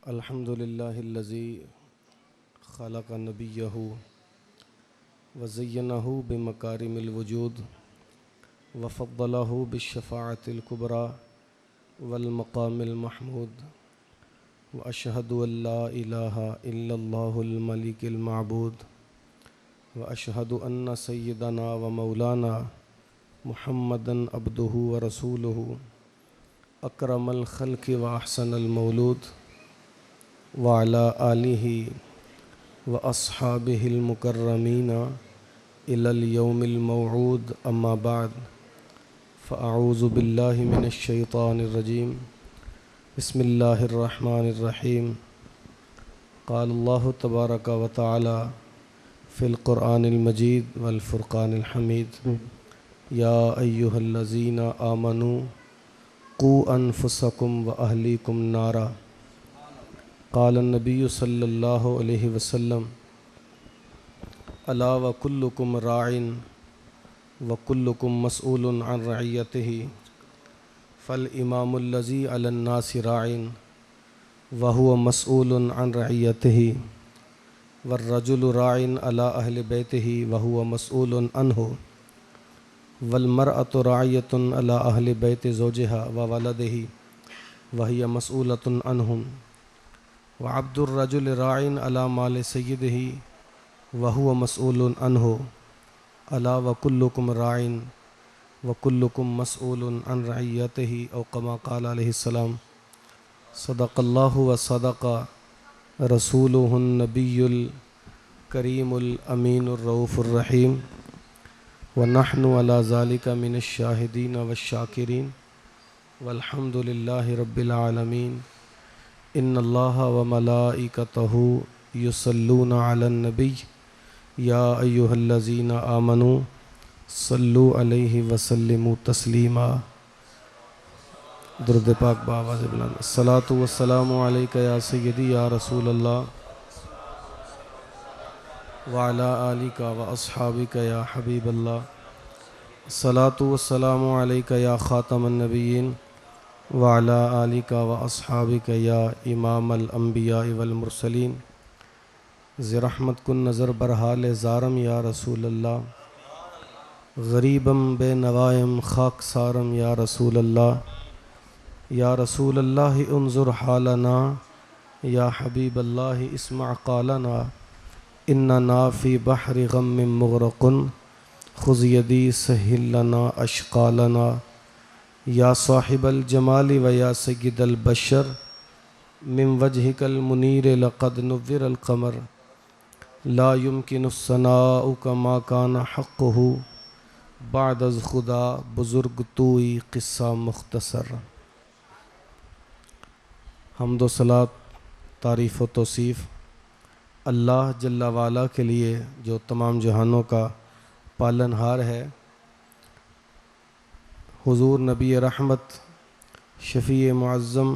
الحمد للہ الذی خلق نبیہ وزینہ بمکارم الوجود وفضلہ بالشفاعۃ الکبریٰ والمقام المحمود واشہد ان لا الہ الا اللہ الملک المعبود واشہد ان سیدنا ومولانا محمدا عبدہ ورسولہ اکرم الخلق واحسن المولود وعلی آلہ واصحابہ المکرمین الی الیوم الموعود اما بعد فاعوذ باللہ من الشیطان الرجیم بسم اللہ الرحمن الرحیم قال اللہ تبارک و تعالی فی القرآن المجید والفرقان الحمید یا ایہا الذین آمنوا قوا انفسکم واہلیکم نارا قال النبی صلی اللہ علیہ وسلم الا وکلکم راع وکلکم مسئول عن رعیتہ فالامام الذی علی الناس راع وہو مسئول عن رعیتہ والرجل راع علی اہل بیتہ وہو مسئول عنہ والمرأة راعیۃ علی اہل بیت زوجہا وولدہ وہی مسئولۃ عنہم وعبد الرجل راع علی مال سیدہ وہو مسئول عنہ الا وکلکم راع وکلکم مسئول عن رعیتہ او کما قال علیہ السلام صدق اللہ وصدق رسولہ النبی الکریم الامین الرؤوف الرحیم ونحن علی ذلک من الشاہدین والشاکرین والحمد للہ رب العالمین ان اللہ وملائکتہ یصلون علی النبی یا ایہا الذین آمنوا صلوا علیہ وسلموا تسلیما درود پاک بآواز بلند الصلاۃ والسلام علیک یا سیدی یا رسول اللہ وعلی آلک واصحابک یا حبیب اللہ الصلاۃ والسلام علیک یا خاتم النبیین وعلی آلک واصحابک یا امام الانبیاء والمرسلین زرحمت کن نظر برحال زارم یا رسول اللہ غریبم بے نوائم خاک سارم یا رسول اللہ یا رسول اللہ انظر حالنا یا حبیب اللہ اسمع قالنا اننا فی بحر غم مغرق خذ یدی سہل لنا اشقالنا یا صاحب الجمال و یا سید البشر من وجہک المنیر لقد نور القمر لا يمکن الثناء کما کان حقہ بعد از خدا بزرگ توئی قصہ مختصر حمد و صلاۃ تعریف و توصیف اللہ جل وعلا کے لیے جو تمام جہانوں کا پالن ہار ہے، حضور نبی رحمت شفیع معظم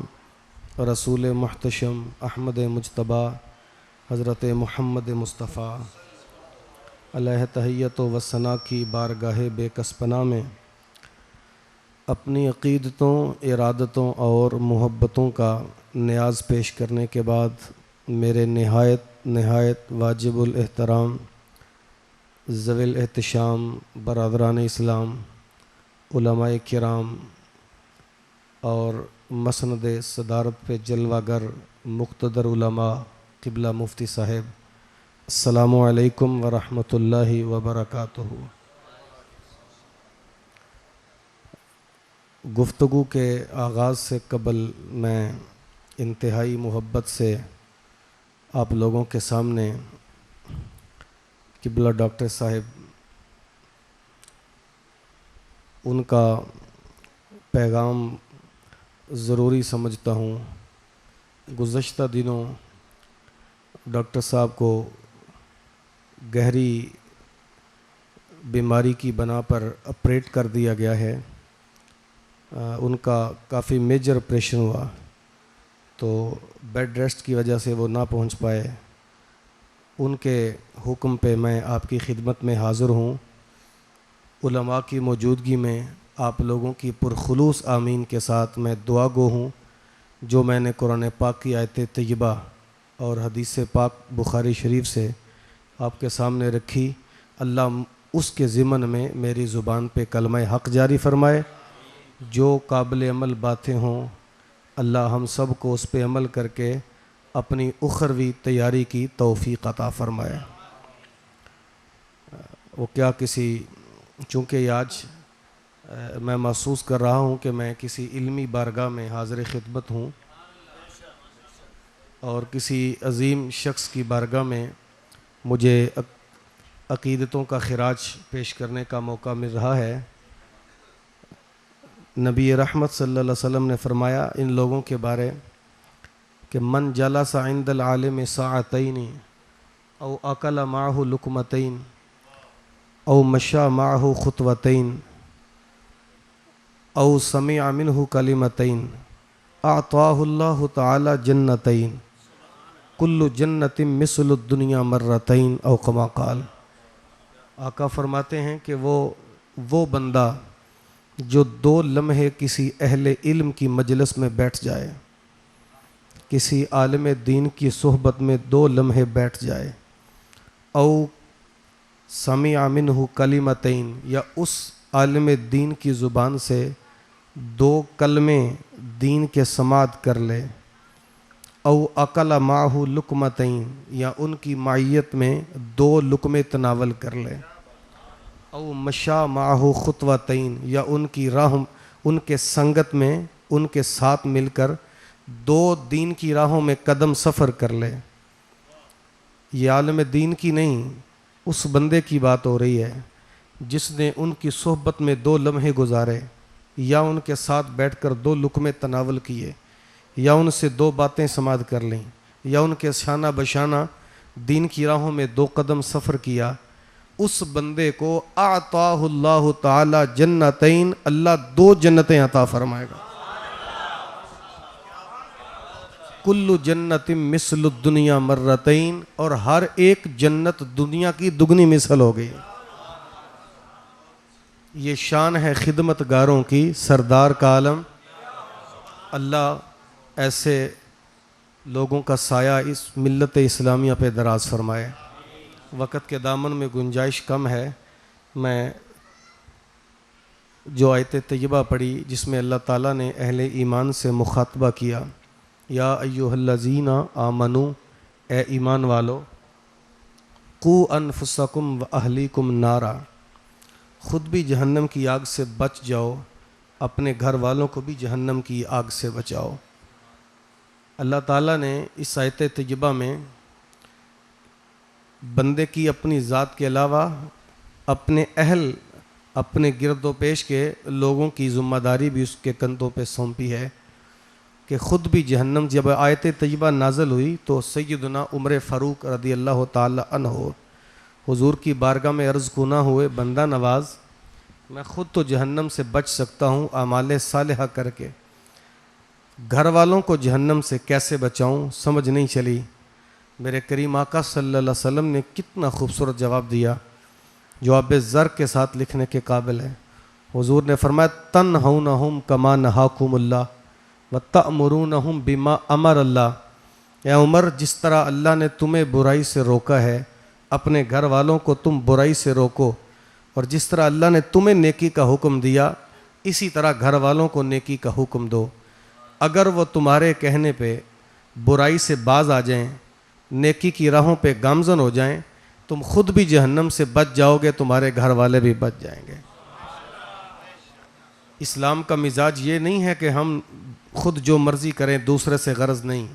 رسول محتشم احمد مجتبیٰ حضرت محمد مصطفیٰ علیہ تحیت و ثنا کی بارگاہ بے کس پناہ میں اپنی عقیدتوں، ارادتوں اور محبتوں کا نیاز پیش کرنے کے بعد میرے نہایت واجب الاحترام ذوی الاحتشام برادران اسلام، علماء کرام اور مسند صدارت پہ جلوہ گر مقتدر علماء قبلہ مفتی صاحب، السلام علیکم ورحمۃ اللہ وبرکاتہ۔ گفتگو کے آغاز سے قبل میں انتہائی محبت سے آپ لوگوں کے سامنے قبلہ ڈاکٹر صاحب ان کا پیغام ضروری سمجھتا ہوں۔ گزشتہ دنوں ڈاکٹر صاحب کو گہری بیماری کی بنا پر آپریٹ کر دیا گیا ہے۔ ان کا کافی میجر آپریشن ہوا تو بیڈ ریسٹ کی وجہ سے وہ نہ پہنچ پائے۔ ان کے حکم پہ میں آپ کی خدمت میں حاضر ہوں۔ علماء کی موجودگی میں آپ لوگوں کی پرخلوص آمین کے ساتھ میں دعا گو ہوں جو میں نے قرآن پاک کی آیت طیبہ اور حدیث پاک بخاری شریف سے آپ کے سامنے رکھی، اللہ اس کے ضمن میں میری زبان پہ کلمہ حق جاری فرمائے، جو قابل عمل باتیں ہوں اللہ ہم سب کو اس پہ عمل کر کے اپنی اخروی تیاری کی توفیق عطا فرمائے۔ وہ کیا چونکہ آج میں محسوس کر رہا ہوں کہ میں کسی علمی بارگاہ میں حاضر خدمت ہوں اور کسی عظیم شخص کی بارگاہ میں مجھے عقیدتوں کا خراج پیش کرنے کا موقع مل رہا ہے۔ نبی رحمت صلی اللہ علیہ وسلم نے فرمایا ان لوگوں کے بارے کہ من جلس عند العالم ساعتین او اکل معه لقمتین او مشى معه خطوتین او سمع منه کلمتین اعطاہ اللہ تعالی جنتین کل جنت مثل الدنیا مرتین او کما قال۔ آقا فرماتے ہیں کہ وہ بندہ جو 2 لمحے کسی اہل علم کی مجلس میں بیٹھ جائے، کسی عالم دین کی صحبت میں 2 لمحے بیٹھ جائے، او سمع منہ کلمتین یا اس عالم دین کی زبان سے 2 کلمے دین کے سماعت کر لے، او اکل معہ لقمتین یا ان کی معیت میں 2 لقمے تناول کر لے، او مشا معہ خطوتین یا ان کی راہ ان کے سنگت میں ان کے ساتھ مل کر 2 دین کی راہوں میں قدم سفر کر لے۔ یہ عالم دین کی نہیں، اس بندے کی بات ہو رہی ہے جس نے ان کی صحبت میں 2 لمحے گزارے، یا ان کے ساتھ بیٹھ کر 2 لقمے تناول کیے، یا ان سے 2 باتیں سماعت کر لیں، یا ان کے شانہ بشانہ دین کی راہوں میں 2 قدم سفر کیا، اس بندے کو اعطاہ اللہ تعالی جنتین، اللہ 2 جنتیں عطا فرمائے گا۔ کل جنت مثل الدنیا مرتین، اور ہر ایک جنت دنیا کی دگنی مثل ہو گئی۔ یہ شان ہے خدمت گاروں کی، سردار کا عالم اللہ ایسے لوگوں کا سایہ اس ملت اسلامیہ پہ دراز فرمائے۔ وقت کے دامن میں گنجائش کم ہے، میں جو آیت طیبہ پڑھی جس میں اللہ تعالیٰ نے اہل ایمان سے مخاطبہ کیا، یا ایہا الذین آمنو، اے ایمان والو، قوا انفسکم و اہلیکم نارا، خود بھی جہنم کی آگ سے بچ جاؤ، اپنے گھر والوں کو بھی جہنم کی آگ سے بچاؤ۔ اللہ تعالیٰ نے اس آیت طیبہ میں بندے کی اپنی ذات کے علاوہ اپنے اہل، اپنے گرد و پیش کے لوگوں کی ذمہ داری بھی اس کے کندھوں پہ سونپی ہے کہ خود بھی جہنم۔ جب آیت طیبہ نازل ہوئی تو سیدنا عمر فاروق رضی اللہ تعالی عنہ حضور کی بارگاہ میں عرض گناہ ہوئے، بندہ نواز میں خود تو جہنم سے بچ سکتا ہوں اعمال صالحہ کر کے، گھر والوں کو جہنم سے کیسے بچاؤں، سمجھ نہیں چلی۔ میرے کریم آقا صلی اللہ علیہ وسلم نے کتنا خوبصورت جواب دیا، جواب زر کے ساتھ لکھنے کے قابل ہے۔ حضور نے فرمایا تنہونہم کما نہاکم اللہ وتأمرونہم بما امر اللہ۔ اے عمر، جس طرح اللہ نے تمہیں برائی سے روکا ہے، اپنے گھر والوں کو تم برائی سے روکو، اور جس طرح اللہ نے تمہیں نیکی کا حکم دیا اسی طرح گھر والوں کو نیکی کا حکم دو۔ اگر وہ تمہارے کہنے پہ برائی سے باز آ جائیں، نیکی کی راہوں پہ گامزن ہو جائیں، تم خود بھی جہنم سے بچ جاؤ گے، تمہارے گھر والے بھی بچ جائیں گے۔ اسلام کا مزاج یہ نہیں ہے کہ ہم خود جو مرضی کریں، دوسرے سے غرض نہیں۔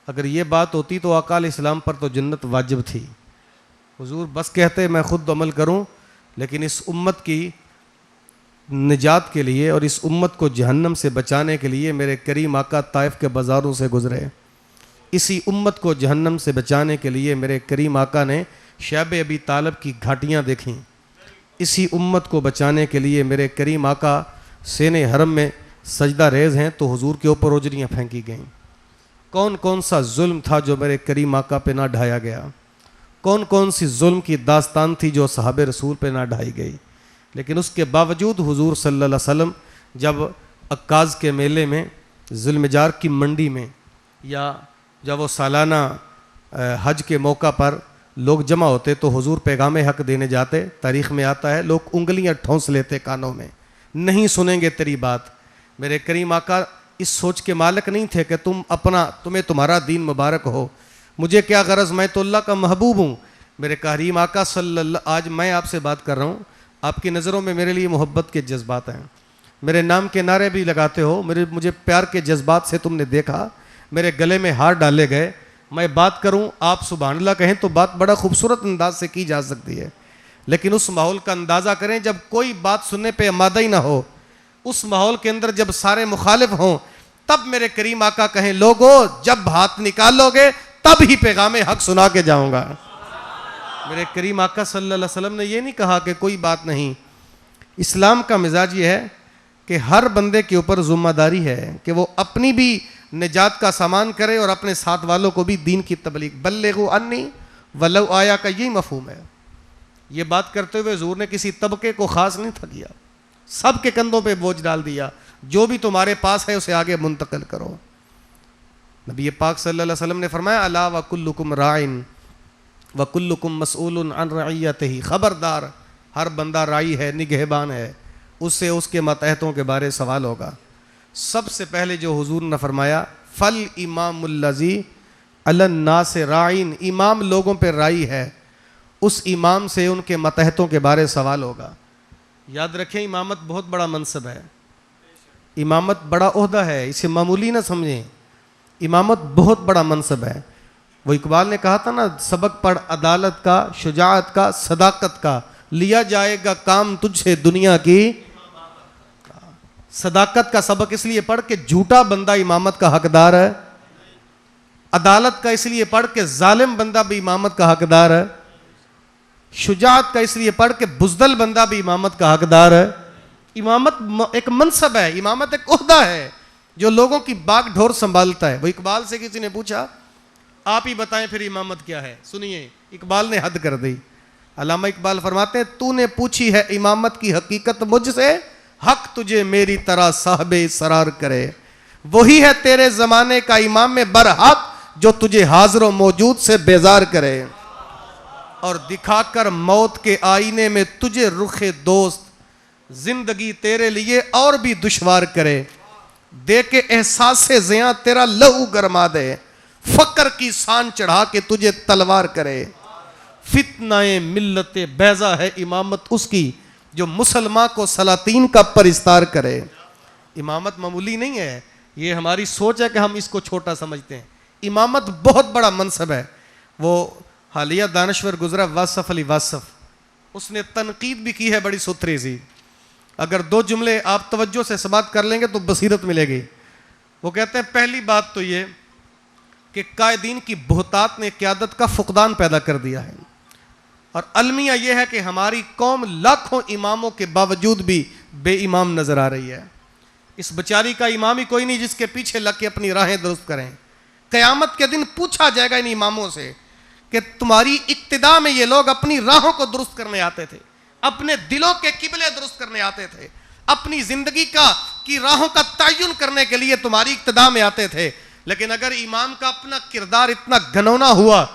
اگر یہ بات ہوتی تو آقا علیہ السلام پر تو جنت واجب تھی۔ حضور بس کہتے میں خود عمل کروں، لیکن اس امت کی نجات کے لیے اور اس امت کو جہنم سے بچانے کے لیے میرے کریم آقا طائف کے بازاروں سے گزرے، اسی امت کو جہنم سے بچانے کے لیے میرے کریم آقا نے شیب ابی طالب کی گھاٹیاں دیکھیں، اسی امت کو بچانے کے لیے میرے کریم آقا سین حرم میں سجدہ ریز ہیں تو حضور کے اوپر اوجریاں پھینکی گئیں۔ کون کون سا ظلم تھا جو میرے کریم آقا پہ نہ ڈھایا گیا، کون کون سی ظلم کی داستان تھی جو صحابہ رسول پہ نہ ڈھائی گئی، لیکن اس کے باوجود حضور صلی اللہ علیہ وسلم جب عکاظ کے میلے میں ذی المجار کی منڈی میں یا جب وہ سالانہ حج کے موقع پر لوگ جمع ہوتے تو حضور پیغام حق دینے جاتے. تاریخ میں آتا ہے لوگ انگلیاں ٹھونس لیتے کانوں میں, نہیں سنیں گے تیری بات. میرے کریم آقا اس سوچ کے مالک نہیں تھے کہ تمہیں تمہارا دین مبارک ہو, مجھے کیا غرض, میں تو اللہ کا محبوب ہوں. میرے کریم آقا آج میں آپ سے بات کر رہا ہوں, آپ کی نظروں میں میرے لیے محبت کے جذبات ہیں, میرے نام کے نعرے بھی لگاتے ہو, مجھے پیار کے جذبات سے تم نے دیکھا, میرے گلے میں ہار ڈالے گئے. میں بات کروں, آپ سبحان اللہ کہیں تو بات بڑا خوبصورت انداز سے کی جا سکتی ہے, لیکن اس ماحول کا اندازہ کریں جب کوئی بات سننے پہ آمادہ ہی نہ ہو, اس ماحول کے اندر جب سارے مخالف ہوں, تب میرے کریم آقا کہیں لوگو جب ہاتھ نکالو گے تب ہی پیغام حق سنا کے جاؤں گا. میرے کریم آقا صلی اللہ علیہ وسلم نے یہ نہیں کہا کہ کوئی بات نہیں. اسلام کا مزاج یہ ہے کہ ہر بندے کے اوپر ذمہ داری ہے کہ وہ اپنی بھی نجات کا سامان کرے اور اپنے ساتھ والوں کو بھی دین کی تبلیغ. بلغوا انی ولو آیا کا یہی مفہوم ہے. یہ بات کرتے ہوئے حضور نے کسی طبقے کو خاص نہیں تھا کیا, سب کے کندھوں پہ بوجھ ڈال دیا, جو بھی تمہارے پاس ہے اسے آگے منتقل کرو. نبی پاک صلی اللہ علیہ وسلم نے فرمایا الا وکلکم راعٍ وکلکم مسئول عن رعیتہ, خبردار ہر بندہ راعی ہے, نگہبان ہے, اس سے اس کے ماتحتوں کے بارے سوال ہوگا. سب سے پہلے جو حضور نے فرمایا فل امام الذی علی الناس راعٍ, امام لوگوں پہ راعی ہے, اس امام سے ان کے ماتحتوں کے بارے سوال ہوگا. یاد رکھیں امامت بہت بڑا منصب ہے, امامت بڑا عہدہ ہے, اسے معمولی نہ سمجھیں. امامت بہت بڑا منصب ہے. وہ اقبال نے کہا تھا نا, سبق پڑھ عدالت کا, شجاعت کا, صداقت کا, لیا جائے گا کام تجھ سے دنیا کی. صداقت کا سبق اس لیے پڑھ کہ جھوٹا بندہ امامت کا حقدار ہے, عدالت کا اس لیے پڑھ کہ ظالم بندہ بھی امامت کا حقدار ہے, شجاعت کا اس لیے پڑھ کہ بزدل بندہ بھی امامت کا حقدار ہے. امامت ایک منصب ہے, امامت ایک عہدہ ہے جو لوگوں کی باغ ڈھور سنبھالتا ہے. وہ اقبال سے کسی نے پوچھا آپ ہی بتائیں پھر امامت کیا ہے, سنیے اقبال نے حد کر دی. علامہ اقبال فرماتے ہیں تو نے پوچھی ہے امامت کی حقیقت مجھ سے, حق تجھے میری طرح صاحب اسرار کرے. وہی ہے تیرے زمانے کا امام برحق جو تجھے حاضر و موجود سے بیزار کرے, اور دکھا کر موت کے آئینے میں تجھے رخ دوست زندگی تیرے لیے اور بھی دشوار کرے. دے کے احساس زیاں تیرا لہو گرما دے, فقر کی سان چڑھا کے تجھے تلوار کرے. فتنہ ملت بیضا ہے امامت اس کی جو مسلمان کو سلاطین کا پرستار کرے. امامت معمولی نہیں ہے, یہ ہماری سوچ ہے کہ ہم اس کو چھوٹا سمجھتے ہیں. امامت بہت بڑا منصب ہے. وہ حالیہ دانشور گزرا واصف علی واصف, اس نے تنقید بھی کی ہے بڑی ستھری سی. اگر دو جملے آپ توجہ سے سماعت کر لیں گے تو بصیرت ملے گی. وہ کہتے ہیں پہلی بات تو یہ کہ قائدین کی بہتات نے قیادت کا فقدان پیدا کر دیا ہے, اور المیہ یہ ہے کہ ہماری قوم لاکھوں اماموں کے باوجود بھی بے امام نظر آ رہی ہے. اس بیچاری کا امام ہی کوئی نہیں جس کے پیچھے لگ کے اپنی راہیں درست کریں. قیامت کے دن پوچھا جائے گا ان اماموں سے کہ تمہاری اقتدا میں یہ لوگ اپنی راہوں کو درست کرنے آتے تھے, اپنے دلوں کے قبلے درست کرنے آتے تھے, اپنی زندگی کی راہوں کا تعین کرنے کے لیے تمہاری اقتدا میں آتے تھے. لیکن اگر امام کا اپنا کردار اتنا گھنونا ہوا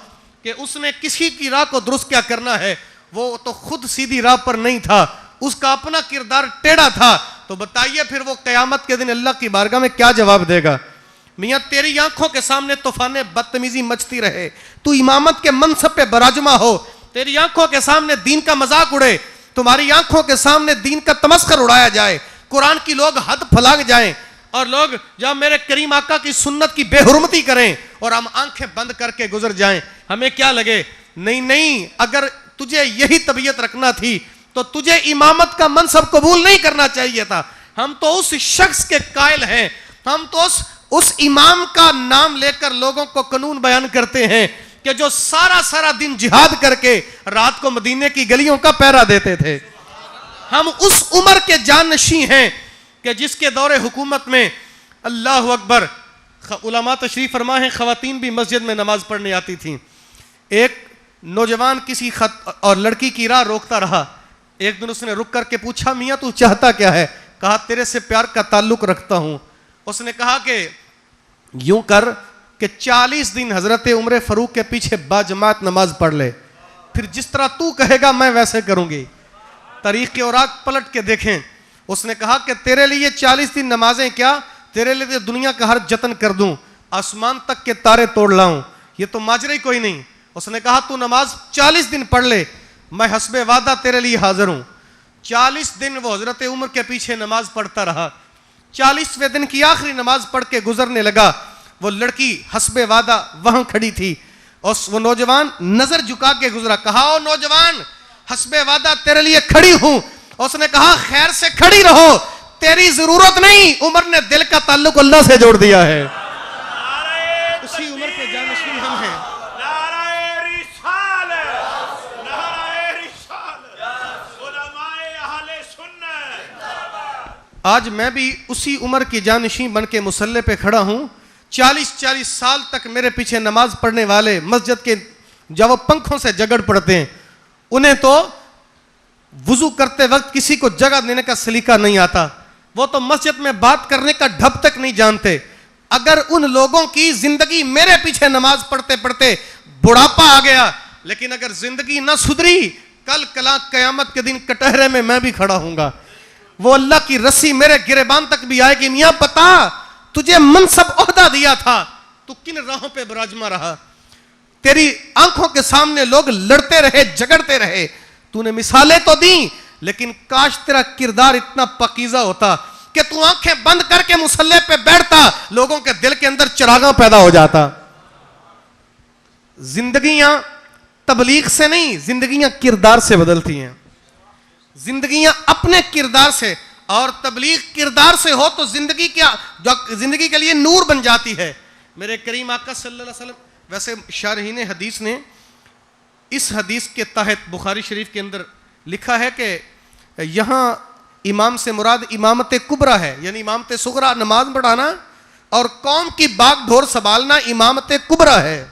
کہ اس نے کسی کی راہ کو درست کیا کرنا ہے, وہ تو خود سیدھی راہ پر نہیں تھا, اس کا اپنا کردار ٹیڑھا تھا, تو بتائیے پھر وہ قیامت کے دن اللہ کی بارگاہ میں کیا جواب دے گا. میاں تیری آنکھوں کے سامنے طوفان بدتمیزی مچتی رہے, تو امامت کے منصب پہ براجما ہو, تیری آنکھوں کے سامنے دین کا مذاق اڑے, تمہاری آنکھوں کے سامنے دین کا تمسخر اڑایا جائے, قرآن کی لوگ حد پھلانگ جائیں, اور لوگ جب میرے کریم آقا کی سنت کی بے حرمتی کریں اور ہم آنکھیں بند کر کے گزر جائیں, ہمیں کیا لگے؟ نہیں, اگر تجھے یہی طبیعت رکھنا تھی تو تجھے امامت کا منصب قبول نہیں کرنا چاہیے تھا. ہم تو اس شخص کے قائل ہیں, ہم تو اس امام کا نام لے کر لوگوں کو قانون بیان کرتے ہیں کہ جو سارا دن جہاد کر کے رات کو مدینے کی گلیوں کا پہرا دیتے تھے. ہم اس عمر کے جانشین ہیں کہ جس کے دور حکومت میں اللہ اکبر علماء تشریف فرما ہیں, خواتین بھی مسجد میں نماز پڑھنے آتی تھیں. ایک نوجوان کسی خط اور لڑکی کی راہ روکتا رہا, ایک دن اس نے رک کر کے پوچھا میاں تو چاہتا کیا ہے؟ کہا تیرے سے پیار کا تعلق رکھتا ہوں. اس نے کہا کہ یوں کر کہ 40 دن حضرت عمر فاروق کے پیچھے باجماعت نماز پڑھ لے، پھر جس طرح تو کہے گا میں ویسے کروں گی۔ تاریخ کے اوراق پلٹ کے دیکھیں، اس نے کہا کہ تیرے لیے 40 دن نمازیں کیا، تیرے لیے دنیا کا ہر جتن کر دوں، آسمان تک کے تارے توڑ لاؤں، یہ تو ماجرا ہی کوئی نہیں۔ اس نے کہا تو نماز 40 دن پڑھ لے، میں حسب وعدہ تیرے لیے حاضر ہوں۔ 40 دن وہ حضرت عمر کے پیچھے نماز پڑھتا رہا۔ 40ویں دن کی آخری نماز پڑھ کے گزرنے لگا، وہ لڑکی حسب وعدہ وہاں کھڑی تھی، اور وہ نوجوان نظر جھکا کے گزرا۔ کہا او نوجوان، حسب وعدہ تیرے لیے کھڑی ہوں۔ اس نے کہا خیر سے کھڑی رہو، تیری ضرورت نہیں، عمر نے دل کا تعلق اللہ سے جوڑ دیا ہے۔ اسی عمر کے جانشین ہم ہیں۔ آج میں بھی اسی عمر کی جانشین بن کے مصلی پہ کھڑا ہوں۔ 40 سال تک میرے پیچھے نماز پڑھنے والے مسجد کے جب وہ پنکھوں سے جگڑ پڑتے ہیں، انہیں تو وضو کرتے وقت کسی کو جگہ دینے کا سلیقہ نہیں آتا، وہ تو مسجد میں بات کرنے کا ڈھب تک نہیں جانتے۔ اگر ان لوگوں کی زندگی میرے پیچھے نماز پڑھتے پڑھتے بڑھاپا آ گیا، لیکن اگر زندگی نہ سدھری، کل کلا قیامت کے دن کٹہرے میں بھی کھڑا ہوں گا، وہ اللہ کی رسی میرے گریبان تک بھی آئے گی، میاں بتا تجھے منصب عہدہ دیا تھا، تو کن راہوں پہ براجما رہا، تیری آنکھوں کے سامنے لوگ لڑتے رہے، جگڑتے رہے، تو نے مثالیں تو دیں، لیکن کاش تیرا کردار اتنا پاکیزہ ہوتا کہ تو آنکھیں بند کر کے مصلی پہ بیٹھتا، لوگوں کے دل کے اندر چراغاں پیدا ہو جاتا۔ زندگیاں تبلیغ سے نہیں، زندگیاں کردار سے بدلتی ہیں، زندگیاں اپنے کردار سے، اور تبلیغ کردار سے ہو تو زندگی کیا، زندگی کے لیے نور بن جاتی ہے۔ میرے کریم آقا صلی اللہ علیہ وسلم، ویسے شارحین حدیث نے اس حدیث کے تحت بخاری شریف کے اندر لکھا ہے کہ یہاں امام سے مراد امامت کبریٰ ہے، یعنی امامت صغریٰ نماز پڑھانا اور قوم کی باغ ڈھور سنبھالنا امامت کبریٰ ہے،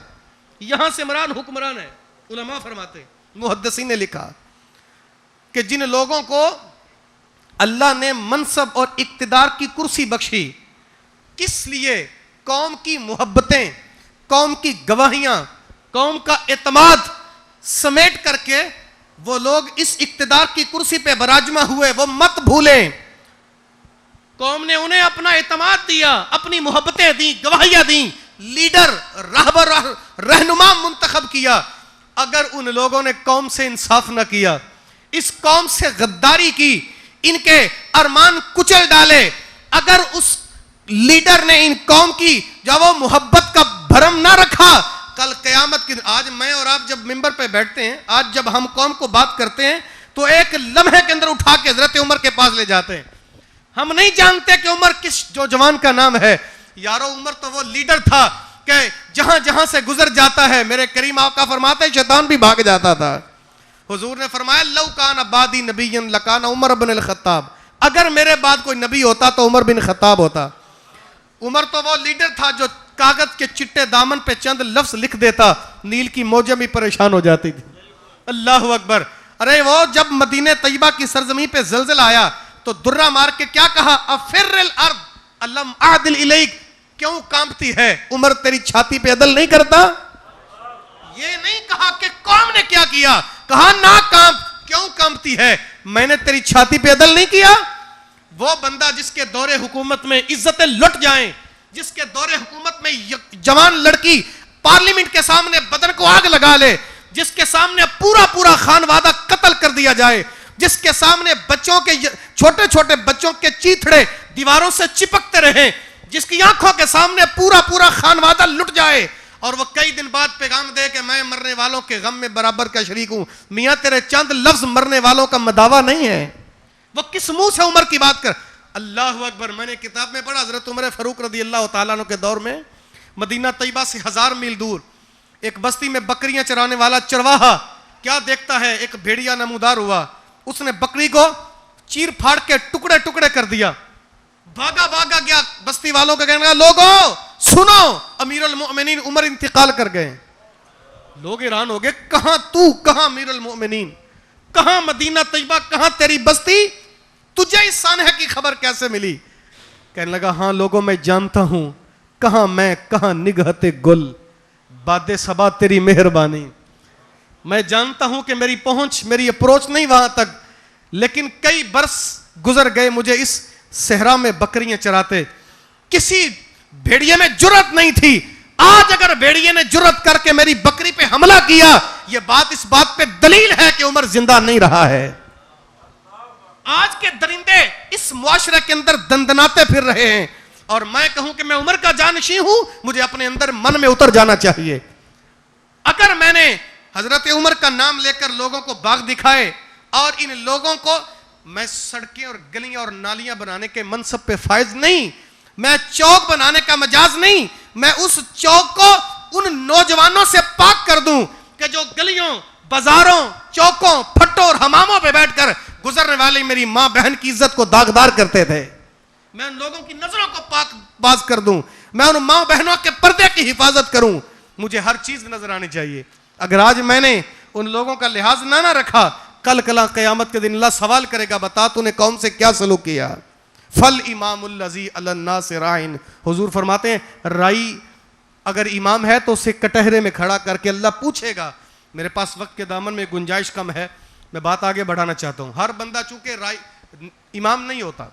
یہاں سے مراد حکمران ہے۔ علماء فرماتے، محدثین نے لکھا کہ جن لوگوں کو اللہ نے منصب اور اقتدار کی کرسی بخشی، کس لیے؟ قوم کی محبتیں، قوم کی گواہیاں، قوم کا اعتماد سمیٹ کر کے وہ لوگ اس اقتدار کی کرسی پہ براجما ہوئے، وہ مت بھولیں۔ قوم نے انہیں اپنا اعتماد دیا، اپنی محبتیں دیں، گواہیاں دیں، لیڈر، راہبر، رہنما منتخب کیا۔ اگر ان لوگوں نے قوم سے انصاف نہ کیا، اس قوم سے غداری کی، ان کے ارمان کچل ڈالے، اگر اس لیڈر نے ان قوم کی جب وہ محبت کا بھرم نہ رکھا، کل قیامت کی، آج میں اور آپ جب ممبر پہ بیٹھتے ہیں، آج جب ہم قوم کو بات کرتے ہیں تو ایک لمحے کے اندر اٹھا کے حضرت عمر کے پاس لے جاتے ہیں۔ ہم نہیں جانتے کہ عمر کس جوان کا نام ہے، یارو عمر تو وہ لیڈر تھا کہ جہاں جہاں سے گزر جاتا ہے، میرے کریم آقا فرماتے ہیں شیطان بھی بھاگ جاتا تھا۔ حضور نے فرمایا لو کان بعدی نبی لکان عمر بن الخطاب، اگر میرے بعد کوئی نبی ہوتا تو عمر بن خطاب ہوتا۔ عمر تو وہ لیڈر تھا جو کاغذ کے چٹے دامن پہ چند لفظ لکھ دیتا، نیل کی موجیں بھی پریشان ہو جاتی تھی۔ اللہ اکبر۔ ارے وہ جب مدینہ طیبہ کی سرزمین پہ زلزلہ آیا تو درہ مار کے کیا کہا؟ افر الارض الم اعدل الیک، کیوں کانپتی ہے؟ عمر تیری چھاتی پہ عدل نہیں کرتا؟ یہ نہیں کہا کہ قوم نے کیا کیا، کہا نہ کانپ، کیوں کانپتی ہے؟ میں نے تیری چھاتی پہ عدل نہیں کیا۔ وہ بندہ جس کے دور حکومت میں عزتیں لٹ جائیں، جس کے دور حکومت میں جوان لڑکی پارلیمنٹ کے سامنے بدن کو آگ لگا لے، جس کے سامنے پورا خانوادہ قتل کر دیا جائے، جس کے سامنے بچوں کے چھوٹے چھوٹے بچوں کے چیتھڑے دیواروں سے چپکتے رہیں، جس کی آنکھوں کے سامنے پورا خانوادہ لٹ جائے، اور وہ کئی دن بعد پیغام دے کہ میں مرنے والوں کے غم میں برابر کا شریک ہوں۔ میاں تیرے چند لفظ مرنے والوں کا مداوا نہیں ہے، وہ کس منہ سے عمر کی بات کر؟ اللہ اکبر۔ میں نے کتاب میں پڑھا حضرت عمر فاروق رضی اللہ تعالیٰ عنہ کے دور میں مدینہ طیبہ سے 1000 میل دور ایک بستی میں بکریاں چرانے والا چرواہا کیا دیکھتا ہے، ایک بھیڑیا نمودار ہوا، اس نے بکری کو چیر پھاڑ کے ٹکڑے ٹکڑے کر دیا، بھاگا گیا بستی والوں کا کہنے لگا لوگوں سنو امیر المؤمنین عمر انتقال کر گئے۔ لوگ حیران ہو گئے، کہاں تو، کہاں امیر المؤمنین، کہاں مدینہ طیبہ، کہاں تیری بستی، تجھے اس سانحے کی خبر کیسے ملی؟ کہنے لگا ہاں لوگوں میں جانتا ہوں کہاں میں کہاں نگہت گل، باد صبا تیری مہربانی. میں جانتا ہوں کہ میری پہنچ میری اپروچ نہیں وہاں تک، لیکن کئی برس گزر گئے مجھے اس صحرا میں بکریاں چراتے، کسی بھیڑیے میں جرت نہیں تھی. آج اگر بھیڑیے نے جرت کر کے میری بکری پہ حملہ کیا، یہ بات اس بات پہ دلیل ہے کہ عمر زندہ نہیں رہا ہے. آج کے درندے اس معاشرے کے اندر دندناتے پھر رہے ہیں، اور میں کہوں کہ میں عمر کا جانشین ہوں، مجھے اپنے اندر من میں اتر جانا چاہیے. اگر میں نے حضرت عمر کا نام لے کر لوگوں کو باغ دکھائے، اور ان لوگوں کو میں سڑکیں اور گلیاں اور نالیاں بنانے کے منصب پہ فائز نہیں، میں چوک بنانے کا مجاز نہیں، میں اس چوک کو ان نوجوانوں سے پاک کر دوں کہ جو گلیوں بازاروں چوکوں پھٹوں اور حماموں پہ بیٹھ کر گزرنے والی میری ماں بہن کی عزت کو داغدار کرتے تھے، میں ان لوگوں کی نظروں کو پاک باز کر دوں، میں ان ماں بہنوں کے پردے کی حفاظت کروں. مجھے ہر چیز نظر آنی چاہیے. اگر آج میں نے ان لوگوں کا لحاظ نہ رکھا، کل کلا قیامت کے دن اللہ سوال کرے گا بتا تو نے قوم سے کیا سلوک کیا. فل امام الذی علی الناس راعٍ، حضور فرماتے ہیں رائی اگر امام ہے تو اسے کٹہرے میں کھڑا کر کے اللہ پوچھے گا. میرے پاس وقت کے دامن میں گنجائش کم ہے، میں بات آگے بڑھانا چاہتا ہوں. ہر بندہ چونکہ رائی امام نہیں ہوتا،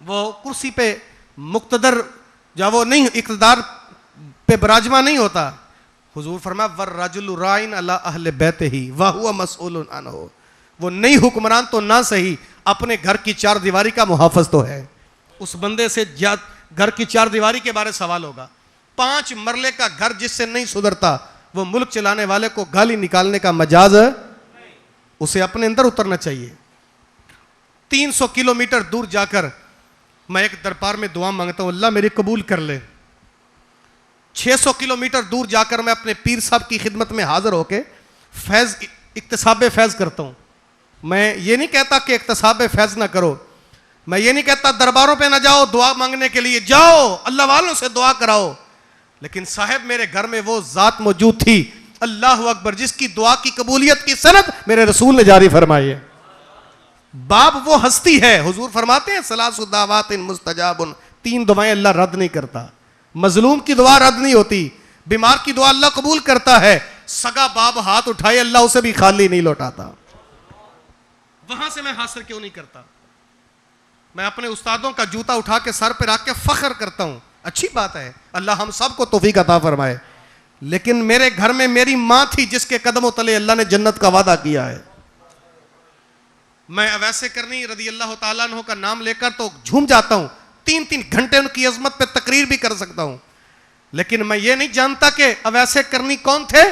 وہ کرسی پہ مقتدر یا وہ نہیں اقتدار پہ براجمہ نہیں ہوتا. حضور فرمایا والرجل راعٍ علی اہل بیتہ وہو مسئول عنہ، وہ نہیں حکمران تو نہ صحیح اپنے گھر کی چار دیواری کا محافظ تو ہے. اس بندے سے گھر کی چار دیواری کے بارے سوال ہوگا. 5 مرلے کا گھر جس سے نہیں سدھرتا، وہ ملک چلانے والے کو گالی نکالنے کا مجاز ہے، اسے اپنے اندر اترنا چاہیے. 300 کلومیٹر دور جا کر میں ایک دربار میں دعا مانگتا ہوں اللہ میری قبول کر لے. 600 کلومیٹر دور جا کر میں اپنے پیر صاحب کی خدمت میں حاضر ہو کے فیض اکتساب فیض کرتا ہوں. میں یہ نہیں کہتا کہ اکتساب فیض نہ کرو، میں یہ نہیں کہتا درباروں پہ نہ جاؤ دعا مانگنے کے لیے، جاؤ اللہ والوں سے دعا کراؤ، لیکن صاحب میرے گھر میں وہ ذات موجود تھی اللہ اکبر جس کی دعا کی قبولیت کی سند میرے رسول نے جاری فرمائی ہے. باب وہ ہستی ہے، حضور فرماتے ہیں ثلاث دعوات مستجاب، 3 دعائیں اللہ رد نہیں کرتا. مظلوم کی دعا رد نہیں ہوتی، بیمار کی دعا اللہ قبول کرتا ہے، سگا باب ہاتھ اٹھائے اللہ اسے بھی خالی نہیں لوٹاتا. وہاں سے میں حاصل کیوں نہیں کرتا؟ میں اپنے استادوں کا جوتا اٹھا کے سر پہ رکھ کے فخر کرتا ہوں، اچھی بات ہے، اللہ ہم سب کو توفیق عطا فرمائے. لیکن میرے گھر میں میری ماں تھی جس کے قدموں تلے اللہ نے جنت کا وعدہ کیا ہے. میں اویس کرنی رضی اللہ تعالیٰ عنہ کا نام لے کر تو جھوم جاتا ہوں، 3 گھنٹے ان کی عظمت پہ تقریر بھی کر سکتا ہوں، لیکن میں یہ نہیں جانتا کہ اویس کرنی کون تھے.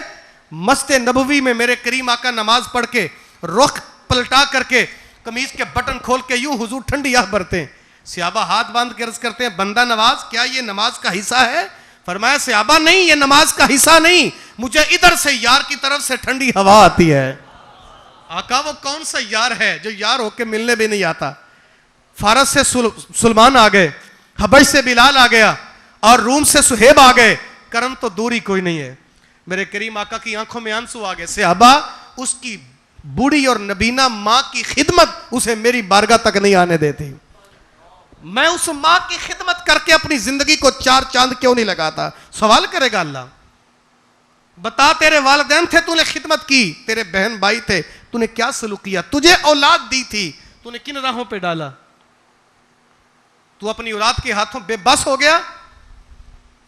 مسجد نبوی میں میرے کریم آقا نماز پڑھ کے رخ پلٹا کر کے قمیض کے بٹن کھول کے یوں حضور ٹھنڈی آہ بھرتے ہیں. صحابہ ہاتھ باندھ کے عرض کرتے ہیں بندہ نواز کیا یہ نماز کا حصہ ہے؟ فرمایا صحابہ نہیں، یہ نماز کا حصہ نہیں، مجھے ادھر سے یار کی طرف سے ٹھنڈی ہوا آتی ہے. آقا وہ کون سا یار ہے جو یار ہو کے ملنے بھی نہیں آتا؟ فارس سے سلمان آ گئے، حبش سے بلال آ گیا، اور روم سے سہیب آ گئے، کرم تو دوری کوئی نہیں ہے. میرے کریم آقا کی آنکھوں میں آنسو آ گئے. صحابہ اس کی بوڑھی اور نبینا ماں کی خدمت اسے میری بارگاہ تک نہیں آنے دیتی. میں اس ماں کی خدمت کر کے اپنی زندگی کو 4 چاند کیوں نہیں لگاتا؟ سوال کرے گا اللہ، بتا تیرے والدین تھے تو نے خدمت کی، تیرے بہن بھائی تھے تو نے کیا سلوک کیا، تجھے اولاد دی تھی تو نے کن راہوں پہ ڈالا؟ تو اپنی اولاد کے ہاتھوں بے بس ہو گیا.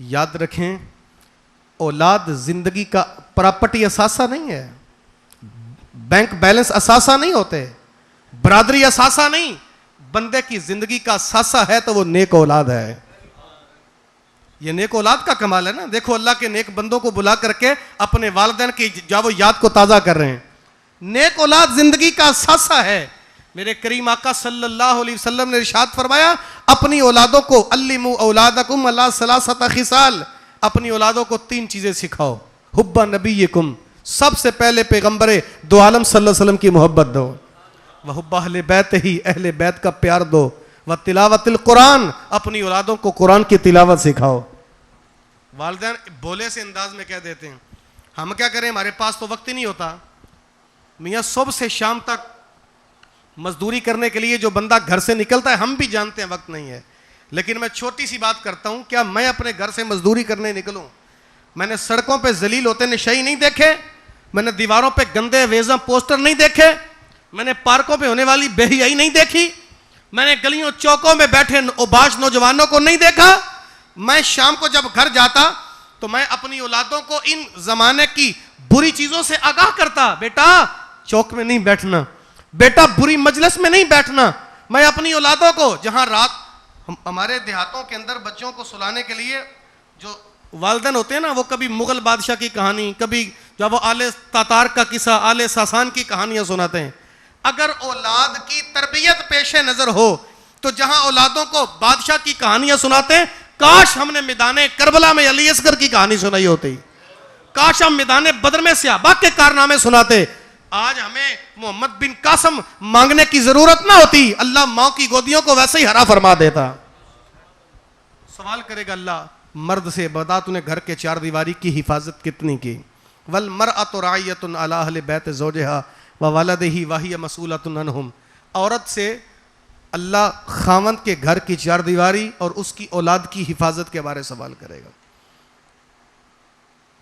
یاد رکھیں اولاد زندگی کا پراپرٹی اثاثہ نہیں ہے، بینک بیلنس اثاثہ نہیں ہوتے، برادری اثاثہ نہیں. بندے کی زندگی کا اثاثہ ہے تو وہ نیک اولاد ہے. یہ نیک اولاد کا کمال ہے نا. دیکھو اللہ کے نیک بندوں کو بلا کر کے اپنے والدین کی جاو یاد کو تازہ کر رہے ہیں. نیک اولاد زندگی کا اثاثہ ہے. میرے کریم آقا صلی اللہ علیہ وسلم نے ارشاد فرمایا اپنی اولادوں کو علموا اولادکم علی 3 خصال، اپنی اولادوں کو 3 چیزیں سکھاؤ. حب نبیکم، سب سے پہلے پیغمبر دو عالم صلی اللہ علیہ وسلم کی محبت دو. وحب اہل بیت ہی، اہل بیت کا پیار دو. وتلاوت القرآن، اپنی اولادوں کو قرآن کی تلاوت سکھاؤ. والدین بولے سے انداز میں کہہ دیتے ہیں ہم کیا کریں، ہمارے پاس تو وقت ہی نہیں ہوتا. میاں صبح سے شام تک مزدوری کرنے کے لیے جو بندہ گھر سے نکلتا ہے ہم بھی جانتے ہیں وقت نہیں ہے. لیکن میں چھوٹی سی بات کرتا ہوں, کیا میں اپنے گھر سے مزدوری کرنے نکلوں, میں نے سڑکوں پہ ذلیل ہوتے نشئی نہیں دیکھے, میں نے دیواروں پہ گندے ویزاں پوسٹر نہیں دیکھے, میں نے پارکوں پہ ہونے والی بے حیائی نہیں دیکھی, میں نے گلیوں چوکوں میں بیٹھے اوباش نوجوانوں کو نہیں دیکھا. میں شام کو جب گھر جاتا تو میں اپنی اولادوں کو ان زمانے کی بری چیزوں سے آگاہ کرتا, بیٹا چوک میں نہیں بیٹھنا, بیٹا بری مجلس میں نہیں بیٹھنا. میں اپنی اولادوں کو, جہاں رات ہمارے دیہاتوں کے اندر بچوں کو سلانے کے لیے جو والدین ہوتے ہیں نا, وہ کبھی مغل بادشاہ کی کہانی, کبھی جو وہ آل تاتار کا قصہ, آل ساسان کی کہانیاں سناتے ہیں. اگر اولاد کی تربیت پیش نظر ہو تو جہاں اولادوں کو بادشاہ کی کہانیاں سناتے ہیں, کاش ہم نے میدان کربلا میں علی اصغر کی کہانی سنائی ہوتی, کاش ہم میدان بدر میں صحابہ کے کارنامے سناتے. آج ہمیں محمد بن قاسم مانگنے کی ضرورت نہ ہوتی, اللہ ماں کی گودیوں کو ویسے ہی ہرا فرما دیتا. سوال کرے گا اللہ مرد سے, بتا تو نے گھر کے چار دیواری کی حفاظت کتنی کی. والمرأۃ راعیۃ علی اہل بیت زوجہا وولدہ وہی مسئولۃ عنہم. عورت سے اللہ خاوند کے گھر کی چار دیواری اور اس کی اولاد کی حفاظت کے بارے سوال کرے گا.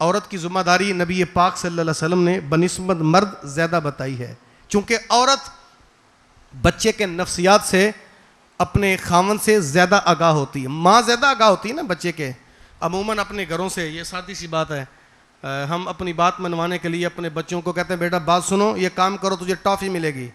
عورت کی ذمہ داری نبی پاک صلی اللہ علیہ وسلم نے بنسبت مرد زیادہ بتائی ہے, چونکہ عورت بچے کے نفسیات سے اپنے خاوند سے زیادہ آگاہ ہوتی ہے. ماں زیادہ آگاہ ہوتی ہے نا بچے کے, عموماً اپنے گھروں سے. یہ سادی سی بات ہے, ہم اپنی بات منوانے کے لیے اپنے بچوں کو کہتے ہیں بیٹا بات سنو, یہ کام کرو تجھے ٹافی ملے گی,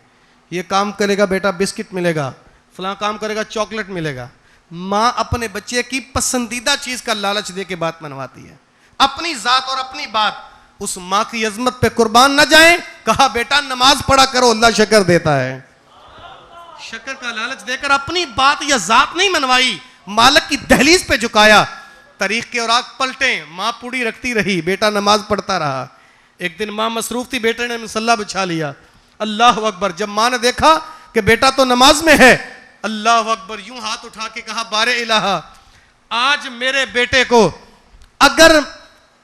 یہ کام کرے گا بیٹا بسکٹ ملے گا, فلاں کام کرے گا چاکلیٹ ملے گا. ماں اپنے بچے کی پسندیدہ چیز کا لالچ دے کے بات منواتی ہے. اپنی ذات اور اپنی بات اس ماں کی عظمت پہ قربان نہ جائیں. کہا بیٹا نماز پڑھا کرو, اللہ شکر دیتا ہے. شکر کا لالچ دے کر اپنی بات یا ذات نہیں منوائی, مالک کی دہلیز پہ جھکایا. تاریخ کے اوراق پلٹیں, ماں پوڑی رکھتی رہی, بیٹا نماز پڑھتا رہا. ایک دن ماں مصروف تھی, بیٹے نے مصلی بچھا لیا. اللہ اکبر, جب ماں نے دیکھا کہ بیٹا تو نماز میں ہے, اللہ اکبر, یوں ہاتھ اٹھا کے کہا بار الہ, آج میرے بیٹے کو اگر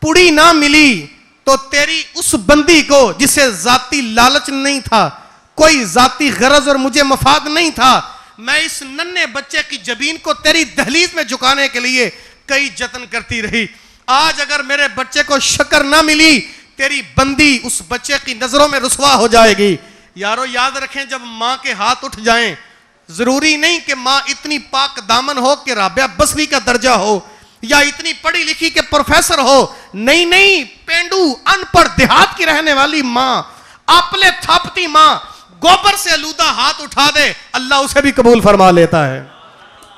پوڑی نہ ملی تو تیری اس بندی کو جسے ذاتی لالچ نہیں تھا, کوئی ذاتی غرض اور مجھے مفاد نہیں تھا, میں اس ننھے بچے کی جبین کو تیری دہلیز میں جھکانے کے لیے کئی جتن کرتی رہی. آج اگر میرے بچے کو شکر نہ ملی, تیری بندی اس بچے کی نظروں میں رسوا ہو جائے گی. یارو یاد رکھیں, جب ماں کے ہاتھ اٹھ جائیں, ضروری نہیں کہ ماں اتنی پاک دامن ہو کہ رابعہ بصری کا درجہ ہو, یا اتنی پڑھی لکھی کہ پروفیسر ہو. نہیں نہیں, پینڈو ان پڑھ دیہات کی رہنے والی ماں, آپلے تھاپتی ماں, گوبر سے آلودہ ہاتھ اٹھا دے, اللہ اسے بھی قبول فرما لیتا ہے.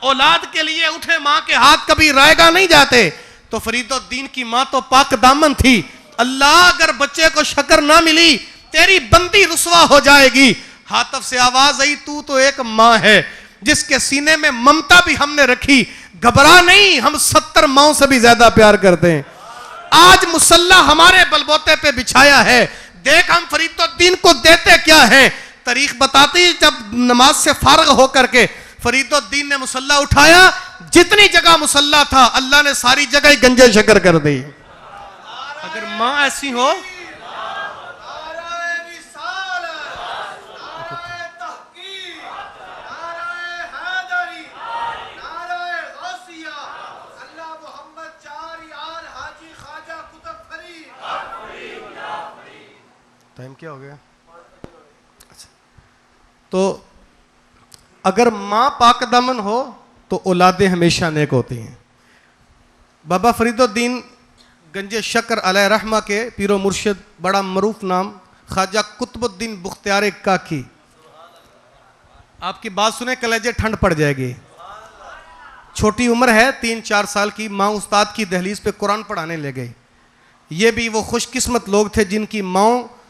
اولاد کے لیے اٹھے ماں کے ہاتھ کبھی رائگاں نہیں جاتے. تو فرید الدین کی ماں تو پاک دامن تھی. اللہ اگر بچے کو شکر نہ ملی, تیری بندی رسوا ہو جائے گی. حاطف سے آواز آئی, تو ایک ماں ہے جس کے سینے میں ممتا بھی ہم نے رکھی, گھبرا نہیں, ہم 70 ماؤں سے بھی زیادہ پیار کرتے ہیں. آج مسلح ہمارے بلبوتے پہ بچھایا ہے, دیکھ ہم فرید الدین کو دیتے کیا ہیں. تاریخ بتاتی, جب نماز سے فارغ ہو کر کے فرید الدین نے مسلح اٹھایا, جتنی جگہ مسلح تھا اللہ نے ساری جگہ ہی گنجے شکر کر دی. اگر ماں ایسی ہو, ٹائم کیا ہو گیا؟ تو اگر ماں پاک دامن ہو تو اولادیں ہمیشہ نیک ہوتی ہیں. بابا فرید الدین گنج شکر علیہ رحمہ کے پیر و مرشد, بڑا معروف نام خواجہ قطب الدین بختیار کاکی. آپ کی بات سنیں کلیجے ٹھنڈ پڑ جائے گی. چھوٹی عمر ہے, 3-4 سال کی, ماں استاد کی دہلیز پہ قرآن پڑھانے لے گئی. یہ بھی وہ خوش قسمت لوگ تھے جن کی ماں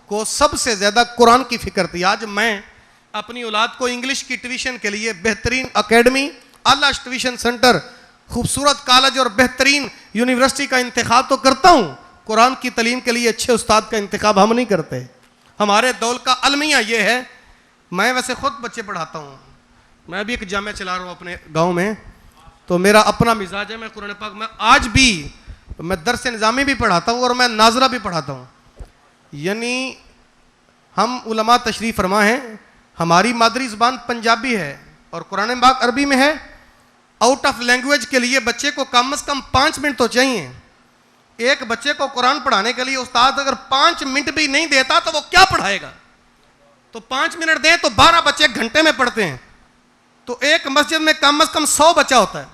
کو سب سے زیادہ قرآن کی فکر تھی. آج میں اپنی اولاد کو انگلش کی ٹیوشن کے لیے بہترین اکیڈمی, اعلیٰ ٹیوشن سنٹر, خوبصورت کالج اور بہترین یونیورسٹی کا انتخاب تو کرتا ہوں. قرآن کی تعلیم کے لیے اچھے استاد کا انتخاب ہم نہیں کرتے. ہمارے دول کا المیہ یہ ہے, میں ویسے خود بچے پڑھاتا ہوں, میں بھی ایک جامعہ چلا رہا ہوں اپنے گاؤں میں, تو میرا اپنا مزاج ہے. میں قرآن پاک میں آج بھی میں درس نظامی بھی پڑھاتا ہوں اور میں ناظرہ بھی پڑھاتا ہوں. یعنی ہم علماء تشریف فرما ہیں, ہماری مادری زبان پنجابی ہے اور قرآن پاک عربی میں ہے. آؤٹ آف لینگویج کے لیے بچے کو کم از کم 5 منٹ تو چاہیے. ایک بچے کو قرآن پڑھانے کے لیے استاد اگر 5 منٹ بھی نہیں دیتا تو وہ کیا پڑھائے گا؟ تو 5 منٹ دیں تو 12 بچے گھنٹے میں پڑھتے ہیں. تو ایک مسجد میں کم از کم 100 بچہ ہوتا ہے.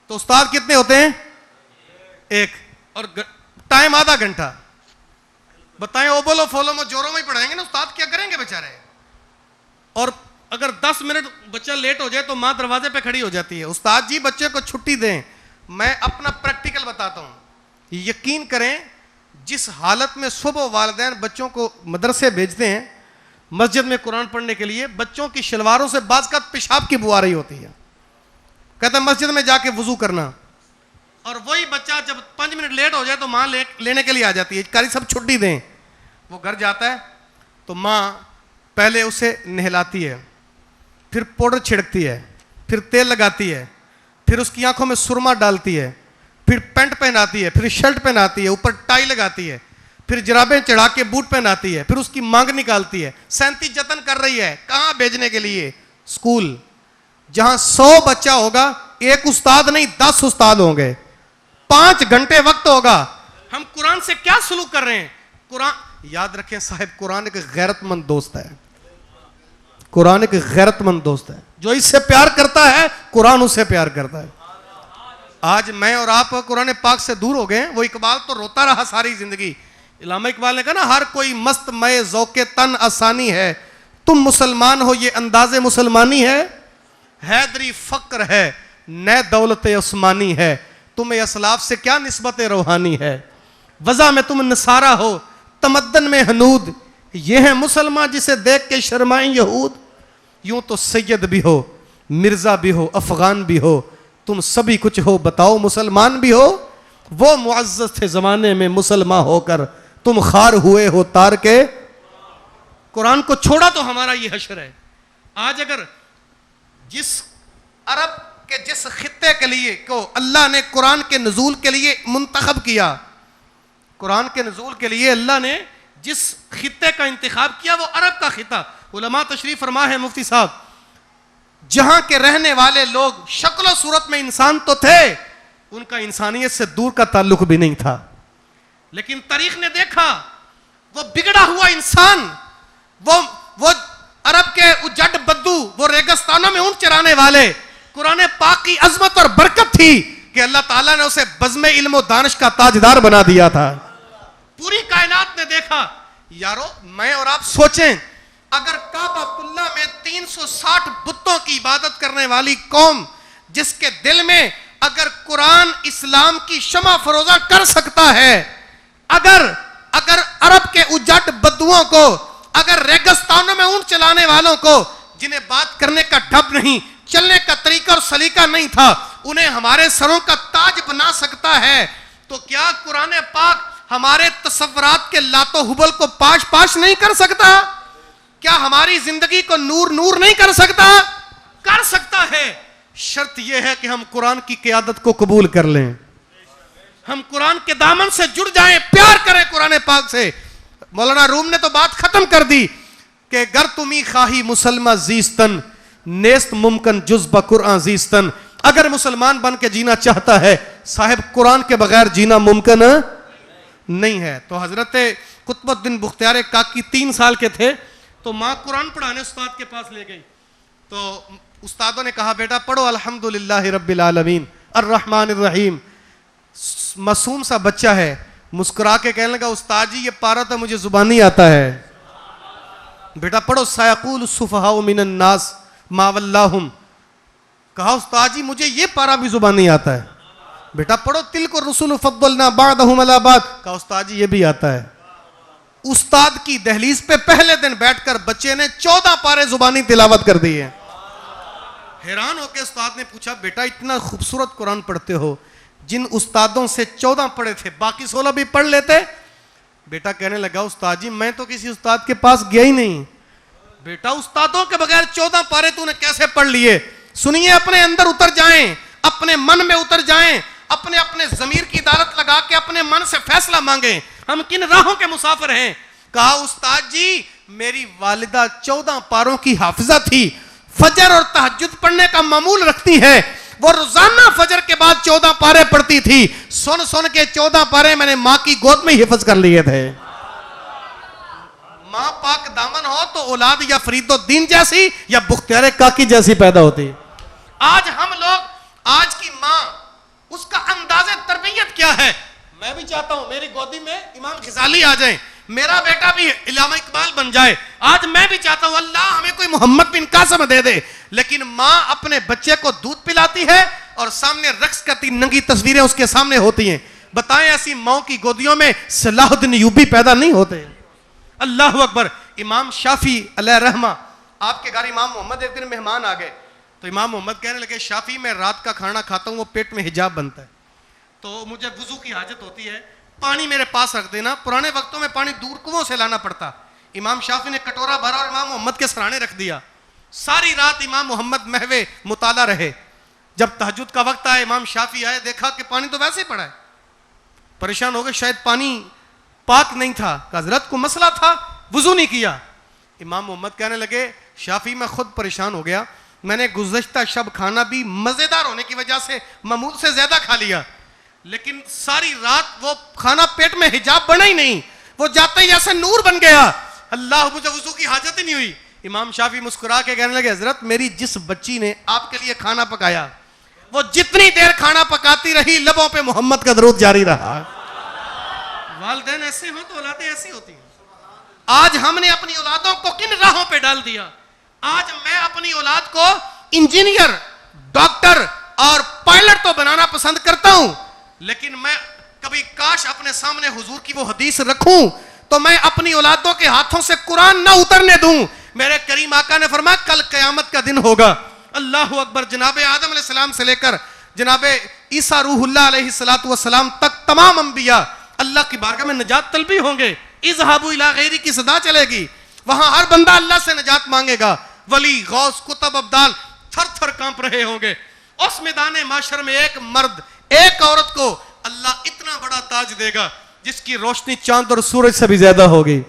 تو استاد کتنے ہوتے ہیں؟ ایک. اور ٹائم آدھا گھنٹہ. بتائیں اوبولو فولو میں جوروں میں ہی پڑھائیں گے نا استاد، کیا کریں گے بیچارے؟ اور اگر 10 منٹ بچہ لیٹ ہو جائے تو ماں دروازے پہ کھڑی ہو جاتی ہے، استاد جی بچے کو چھٹی دیں. میں اپنا پریکٹیکل بتاتا ہوں. یقین کریں جس حالت میں صبح والدین بچوں کو مدرسے بھیجتے ہیں مسجد میں قرآن پڑھنے کے لیے، بچوں کی شلواروں سے بعض کا پیشاب کی بو آ رہی ہوتی ہے. کہتے ہیں مسجد میں جا کے وضو کرنا. اور وہی بچہ جب 5 منٹ لیٹ ہو جائے تو ماں لینے کے لیے آ جاتی ہے، قاری صاحب چھٹی دیں. وہ گھر جاتا ہے تو ماں پہلے اسے نہلاتی ہے، پھر پاؤڈر چھڑکتی ہے، پھر تیل لگاتی ہے، پھر اس کی آنکھوں میں سرما ڈالتی ہے، پھر پینٹ پہناتی ہے، پھر شرٹ پہناتی ہے، اوپر ٹائی لگاتی ہے، پھر جرابیں چڑھا کے بوٹ پہناتی ہے، پھر اس کی مانگ نکالتی ہے. 37 جتن کر رہی ہے کہاں بھیجنے کے لیے؟ اسکول. جہاں 100 بچہ ہوگا ایک استاد نہیں 10 استاد ہوں گے، 5 گھنٹے وقت ہوگا. ہم قرآن سے کیا سلوک کر رہے ہیں؟ قرآن یاد رکھیں صاحب، قرآن ایک غیرت مند دوست ہے. قرآن ایک غیرت مند دوست ہے. جو اس سے پیار کرتا ہے قرآن اس سے پیار کرتا ہے. آج میں اور آپ قرآن پاک سے دور ہو گئے. وہ اقبال تو روتا رہا ساری زندگی. علامہ اقبال نے کہا نا، ہر کوئی مست مئے ذوق تن آسانی ہے، تم مسلمان ہو یہ انداز مسلمانی ہے. حیدری فقر ہے نئے دولت عثمانی ہے، تمہیں اسلاف سے کیا نسبت روحانی ہے. وضع میں تم نصارہ ہو تمدن میں حنود، یہ ہے مسلمان جسے دیکھ کے شرمائیں یہود. یوں تو سید بھی ہو مرزا بھی ہو افغان بھی ہو، تم سبھی کچھ ہو بتاؤ مسلمان بھی ہو. وہ معزز تھے زمانے میں مسلمان ہو کر، تم خار ہوئے ہو تار کے. قرآن کو چھوڑا تو ہمارا یہ حشر ہے. آج اگر جس عرب کے جس خطے کے لیے کو اللہ نے قرآن کے نزول کے لیے منتخب کیا، قرآن کے نزول کے لیے اللہ نے جس خطے کا انتخاب کیا وہ عرب کا خطہ. علماء تشریف فرما ہے مفتی صاحب، جہاں کے رہنے والے لوگ شکل و صورت میں انسان تو تھے، ان کا انسانیت سے دور کا تعلق بھی نہیں تھا. لیکن تاریخ نے دیکھا وہ بگڑا ہوا انسان، وہ عرب کے اجڑ بدو، وہ ریگستانوں میں اونٹ چرانے والے. قرآن پاک کی عظمت اور برکت تھی کہ اللہ تعالیٰ نے اسے بزم علم و دانش کا تاجدار بنا دیا تھا. پوری کائنات نے دیکھا. یارو میں اور آپ سوچیں، اگر کعبہ اللہ میں 360 بتوں کی عبادت کرنے والی قوم، جس کے دل میں اگر قرآن اسلام کی شمع فروزہ کر سکتا ہے، اگر عرب کے اجٹ بدوؤں کو، اگر ریگستانوں میں اونٹ چلانے والوں کو، جنہیں بات کرنے کا ڈھب نہیں، چلنے کا طریقہ اور سلیقہ نہیں تھا، انہیں ہمارے سروں کا تاج بنا سکتا ہے، تو کیا قرآن پاک ہمارے تصورات کے لات و حبل کو پاش نہیں کر سکتا؟ کیا ہماری زندگی کو نور نہیں کر سکتا؟ کر سکتا ہے. شرط یہ ہے کہ ہم قرآن کی قیادت کو قبول کر لیں، ہم قرآن کے دامن سے جڑ جائیں، پیار کریں قرآن پاک سے. مولانا روم نے تو بات ختم کر دی کہ گر تمی خواہی مسلمہ زیستن، نیست ممکن جز بقرآن زیستن. اگر مسلمان بن کے جینا چاہتا ہے صاحب، قرآن کے بغیر جینا ممکن نہیں ہے. تو حضرت قطب الدین بختیار کاکی 3 سال کے تھے تو ماں قرآن پڑھانے استاد کے پاس لے گئی. تو استادوں نے کہا بیٹا پڑھو الحمدللہ رب العالمین الرحمن الرحیم. معصوم سا بچہ ہے، مسکرا کے کہنے لگا استاد جی یہ پارا تو مجھے زبانی آتا ہے. بیٹا پڑھو سیقول السفہاء من الناس ما ولاہم. کہا استاد جی مجھے یہ پارا بھی زبانی آتا ہے. بیٹا پڑھو تلک الرسل فضلنا بعضهم علی بعض. کہا استاد جی یہ بھی آتا ہے. استاد کی دہلیز پہ پہلے دن بیٹھ کر بچے نے 14 پارے زبانی تلاوت کر دی ہے. حیران ہو کے استاد نے پوچھا بیٹا اتنا خوبصورت قرآن پڑھتے ہو، جن استادوں سے 14 پڑھے تھے باقی 16 بھی پڑھ لیتے؟ بیٹا کہنے لگا استاد جی میں تو کسی استاد کے پاس گیا ہی نہیں. بیٹا استادوں کے بغیر 14 پارے تو نے کیسے پڑھ لیے؟ سنیے، اپنے اندر اتر جائیں، اپنے من میں اتر جائیں، اپنے ضمیر کی عدالت لگا کے اپنے من سے فیصلہ مانگیں ہم کن راہوں کے مسافر ہیں. کہا استاد جی میری والدہ 14 پاروں کی حافظہ تھی، فجر اور تہجد پڑھنے کا معمول رکھتی ہے، وہ روزانہ فجر کے بعد 14 پارے پڑھتی تھی. سن سن کے 14 پارے میں نے ماں کی گود میں ہی حفظ کر لیے تھے. ماں پاک دامن ہو تو اولاد یا فرید الدین جیسی یا بختیار کاکی جیسی پیدا ہوتی. آج ہم لوگ, آج کی ماں, اس کا انداز تربیت کیا ہے؟ میں بھی چاہتا ہوں میری گودی میں امام غزالی آ جائیں, میرا بیٹا بھی علامہ اقبال بن جائے. آج میں بھی چاہتا ہوں اللہ ہمیں کوئی محمد بن قاسم دے دے. لیکن ماں اپنے بچے کو دودھ پلاتی ہے اور سامنے رقص کرتی ننگی تصویریں اس کے سامنے ہوتی ہیں. بتائیں ایسی ماں کی گودیوں میں صلاح الدین ایوبی پیدا نہیں ہوتے؟ اللہ اکبر. امام شافعی علیہ رحمہ, آپ کے گھر امام محمد ایک دن مہمان آ گئے تو امام محمد کہنے لگے شافعی میں رات کا کھانا کھاتا ہوں وہ پیٹ میں حجاب بنتا ہے تو مجھے وضو کی حاجت ہوتی ہے, پانی میرے پاس رکھ دینا. پرانے وقتوں میں پانی دور کنووں سے لانا پڑتا. امام شافعی نے کٹورا بھرا اور امام محمد کے سرانے رکھ دیا. ساری رات امام محمد محوے مطالعہ رہے. جب تہجد کا وقت آیا امام شافعی آئے, دیکھا کہ پانی تو ویسے ہی پڑا ہے. پریشان ہو گئے, شاید پانی پاک نہیں تھا. حضرت کو مسئلہ تھا, وضو نہیں کیا. امام محمد کہنے لگے شافعی میں خود پریشان ہو گیا, میں نے گزشتہ شب کھانا بھی مزیدار ہونے کی وجہ سے معمول سے زیادہ کھا لیا, لیکن ساری رات وہ کھانا پیٹ میں حجاب بنا ہی نہیں, وہ جاتے ہی جیسے نور بن گیا. اللہ, مجھے وضو کی حاجت ہی نہیں ہوئی. امام شافعی مسکرا کے کہنے لگے حضرت میری جس بچی نے آپ کے لیے کھانا پکایا وہ جتنی دیر کھانا پکاتی رہی لبوں پہ محمد کا درود جاری رہا. والدین ایسے ہوں تو اولادیں ایسی ہوتی ہیں. آج ہم نے اپنی اولادوں کو کن راہوں پہ ڈال دیا؟ آج میں اپنی اولاد کو انجینئر, ڈاکٹر اور پائلٹ تو بنانا پسند کرتا ہوں, لیکن میں کبھی کاش اپنے سامنے حضور کی وہ حدیث رکھوں تو میں اپنی اولادوں کے ہاتھوں سے قرآن نہ اترنے دوں. میرے کریم آقا نے فرمایا کل قیامت کا دن ہوگا. اللہ اکبر. جناب آدم علیہ السلام سے لے کر جناب عیسیٰ روح اللہ علیہ السلام تک تمام انبیاء اللہ کی بارگاہ میں نجات طلبی ہوں گے. اذهبوا الی غیری کی صدا چلے گی, وہاں ہر بندہ اللہ سے نجات مانگے گا. ولی, غوث, کتب, ابدال تھر تھر کانپ رہے ہوں گے. اس میدان معاشر میں ایک مرد, ایک عورت کو اللہ اتنا بڑا تاج دے گا جس کی روشنی چاند اور سورج سے بھی زیادہ ہوگی.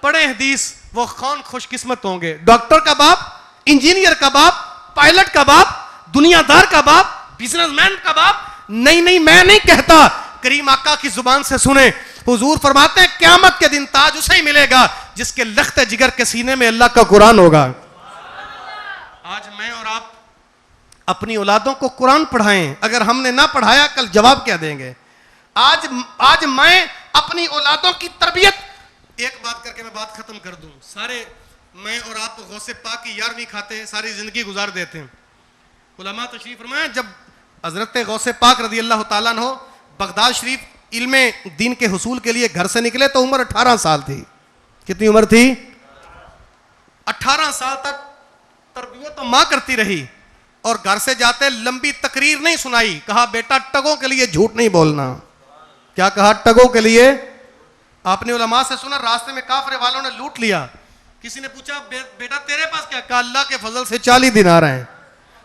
پڑھیں حدیث, وہ کون خوش قسمت ہوں گے؟ ڈاکٹر کا باپ, انجینئر کا باپ, پائلٹ کا باپ, دنیا دار کا باپ, بزنس مین کا باپ. نہیں, میں نہیں کہتا, کریم آقا کی زبان سے سنیں. حضور فرماتے ہیں قیامت کے دن تاج اسے ہی ملے گا جس کے لخت جگر کے سینے میں اللہ کا قرآن ہوگا. آج میں اور آپ اپنی اولادوں کو قرآن پڑھائیں. اگر ہم نے نہ پڑھایا کل جواب کیا دیں گے؟ آج میں اپنی اولادوں کی تربیت, ایک بات کر کے میں بات ختم کر دوں. سارے میں اور آپ غوث پاک کی یارویں کھاتے ساری زندگی گزار دیتے ہیں. علماء تشریف فرمائیں جب حضرت غوث پاک رضی اللہ تعالیٰ عنہ بغداد شریف علم دین کے حصول کے لیے گھر سے نکلے تو عمر 18 سال تھی. کتنی عمر تھی؟ 18 سال تک تربیت تو ماں کرتی رہی اور گھر سے جاتے لمبی تقریر نہیں سنائی. کہا بیٹا ٹگوں کے لیے جھوٹ نہیں بولنا. کیا کہا؟ ٹگوں کے لیے. آپ نے علماء سے سنا راستے میں کافر والوں نے لوٹ لیا. کسی نے پوچھا بیٹا تیرے پاس کیا؟ کہا اللہ کے فضل سے 40 دینار ہیں.